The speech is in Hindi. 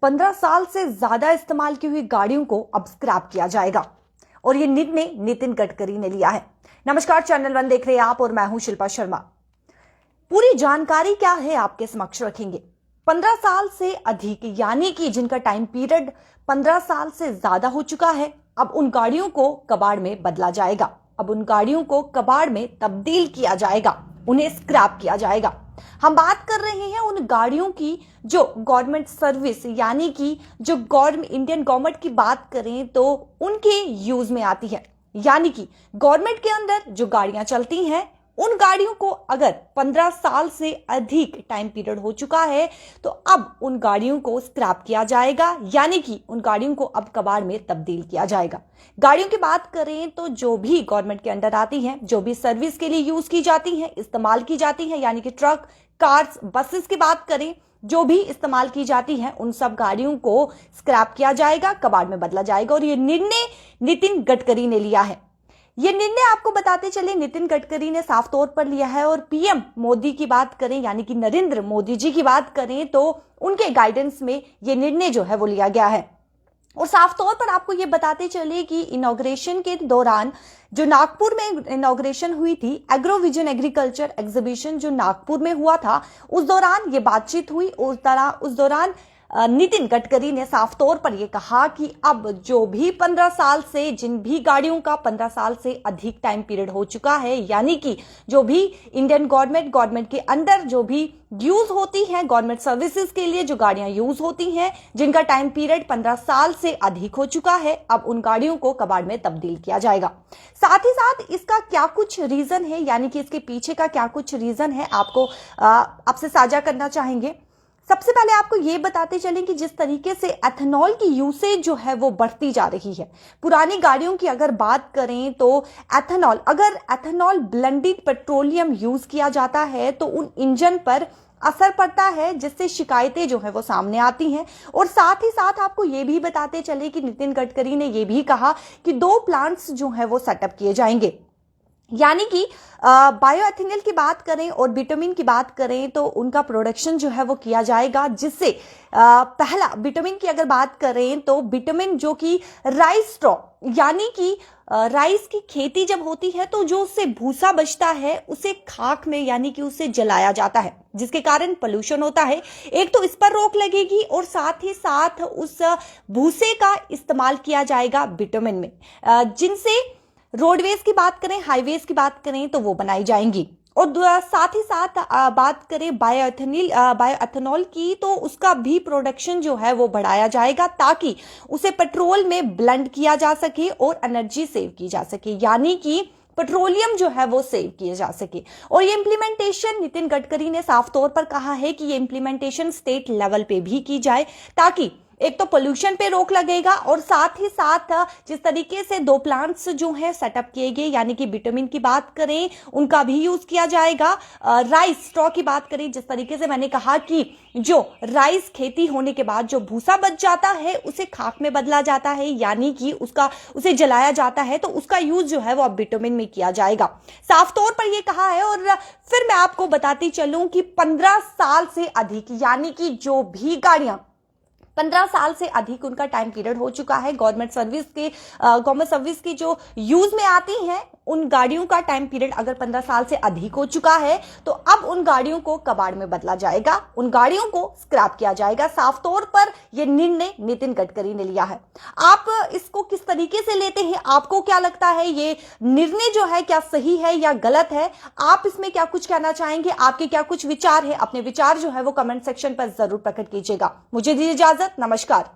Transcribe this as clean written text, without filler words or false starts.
15 साल से ज्यादा इस्तेमाल की हुई गाड़ियों को अब स्क्रैप किया जाएगा और ये निर्णय नितिन गडकरी ने लिया है। नमस्कार, चैनल वन देख रहे हैं आप और मैं हूं शिल्पा शर्मा। पूरी जानकारी क्या है आपके समक्ष रखेंगे। 15 साल से अधिक यानी कि जिनका टाइम पीरियड 15 साल से ज्यादा हो चुका है, अब उन गाड़ियों को कबाड़ में बदला जाएगा। अब उन गाड़ियों को कबाड़ में तब्दील किया जाएगा, उन्हें स्क्रैप किया जाएगा। हम बात कर रहे हैं उन गाड़ियों की जो गवर्नमेंट सर्विस यानी कि जो इंडियन गवर्नमेंट की बात करें तो उनके यूज में आती है, यानी कि गवर्नमेंट के अंदर जो गाड़ियां चलती हैं उन गाड़ियों को अगर 15 साल से अधिक टाइम पीरियड हो चुका है तो अब उन गाड़ियों को स्क्रैप किया जाएगा, यानी कि उन गाड़ियों को अब कबाड़ में तब्दील किया जाएगा। गाड़ियों की बात करें तो जो भी गवर्नमेंट के अंडर आती हैं, जो भी सर्विस के लिए यूज की जाती हैं, इस्तेमाल की जाती हैं, यानी कि ट्रक, कार्स, बसेस की बात करें, जो भी इस्तेमाल की जाती हैं उन सब गाड़ियों को स्क्रैप किया जाएगा, कबाड़ में बदला जाएगा। और ये निर्णय नितिन गडकरी ने लिया है। ये निर्णय आपको बताते चले नितिन गडकरी ने साफ तौर पर लिया है। और पीएम मोदी की बात करें यानी कि नरेंद्र मोदी जी की बात करें तो उनके गाइडेंस में ये निर्णय जो है वो लिया गया है। और साफ तौर पर आपको ये बताते चले कि इनॉग्रेशन के दौरान जो नागपुर में इनॉग्रेशन हुई थी, एग्रो विजन एग्रीकल्चर एग्जीबिशन जो नागपुर में हुआ था, उस दौरान ये बातचीत हुई। उस दौरान नितिन गडकरी ने साफ तौर पर यह कहा कि अब जो भी 15 साल से जिन भी गाड़ियों का 15 साल से अधिक टाइम पीरियड हो चुका है, यानी कि जो भी इंडियन गवर्नमेंट के अंदर जो भी यूज होती हैं, गवर्नमेंट सर्विसेज के लिए जो गाड़ियां यूज होती हैं जिनका टाइम पीरियड 15 साल से अधिक हो चुका है, अब उन गाड़ियों को कबाड़ में तब्दील किया जाएगा। साथ ही साथ इसका क्या कुछ रीजन है, यानी कि इसके पीछे का क्या कुछ रीजन है, आपसे साझा करना चाहेंगे। सबसे पहले आपको ये बताते चलें कि जिस तरीके से एथेनॉल की यूसेज जो है वो बढ़ती जा रही है। पुरानी गाड़ियों की अगर बात करें तो अगर एथेनॉल ब्लेंडेड पेट्रोलियम यूज किया जाता है तो उन इंजन पर असर पड़ता है, जिससे शिकायतें जो है वो सामने आती हैं। और साथ ही साथ आपको ये भी बताते चले कि नितिन गडकरी ने ये भी कहा कि 2 प्लांट्स जो है वो सेटअप किए जाएंगे, यानी कि बायोएथेनॉल की बात करें और बिटुमिन की बात करें तो उनका प्रोडक्शन जो है वो किया जाएगा। जिससे पहला बिटुमिन की अगर बात करें तो बिटुमिन जो कि राइस स्ट्रॉ यानी कि राइस की खेती जब होती है तो जो उससे भूसा बचता है उसे खाक में यानी कि उसे जलाया जाता है, जिसके कारण पोल्यूशन होता है। एक तो इस पर रोक लगेगी और साथ ही साथ उस भूसे का इस्तेमाल किया जाएगा बिटुमिन में, जिनसे रोडवेज की बात करें, हाईवेज की बात करें तो वो बनाई जाएंगी। और साथ ही साथ बात करें बायोएथेनॉल की तो उसका भी प्रोडक्शन जो है वो बढ़ाया जाएगा ताकि उसे पेट्रोल में ब्लेंड किया जा सके और एनर्जी सेव की जा सके, यानी कि पेट्रोलियम जो है वो सेव किया जा सके। और ये इंप्लीमेंटेशन नितिन गडकरी ने साफ तौर पर कहा है कि ये इंप्लीमेंटेशन स्टेट लेवल पे भी की जाए, ताकि एक तो पोल्यूशन पे रोक लगेगा और साथ ही साथ जिस तरीके से 2 प्लांट्स जो है सेटअप किए गए, यानी कि बिटुमिन की बात करें उनका भी यूज किया जाएगा। राइस स्ट्रॉ की बात करें, जिस तरीके से मैंने कहा कि जो राइस खेती होने के बाद जो भूसा बच जाता है उसे खाक में बदला जाता है, यानी कि उसे जलाया जाता है, तो उसका यूज जो है वो अब बिटुमिन में किया जाएगा। साफ तौर पर यह कहा है। और फिर मैं आपको बताती चलूं कि 15 साल से अधिक यानी कि जो भी गाड़ियां 15 साल से अधिक उनका टाइम पीरियड हो चुका है, गवर्नमेंट सर्विस की जो यूज में आती हैं, उन गाड़ियों का टाइम पीरियड अगर 15 साल से अधिक हो चुका है तो अब उन गाड़ियों को कबाड़ में बदला जाएगा, उन गाड़ियों को स्क्रैप किया जाएगा। साफ तौर पर यह निर्णय नितिन गडकरी ने लिया है। आप इसको किस तरीके से लेते हैं, आपको क्या लगता है ये निर्णय जो है क्या सही है या गलत है? आप इसमें क्या कुछ कहना चाहेंगे, आपके क्या कुछ विचार है? अपने विचार जो है वो कमेंट सेक्शन पर जरूर प्रकट कीजिएगा। मुझे दीजिए इजाजत, नमस्कार।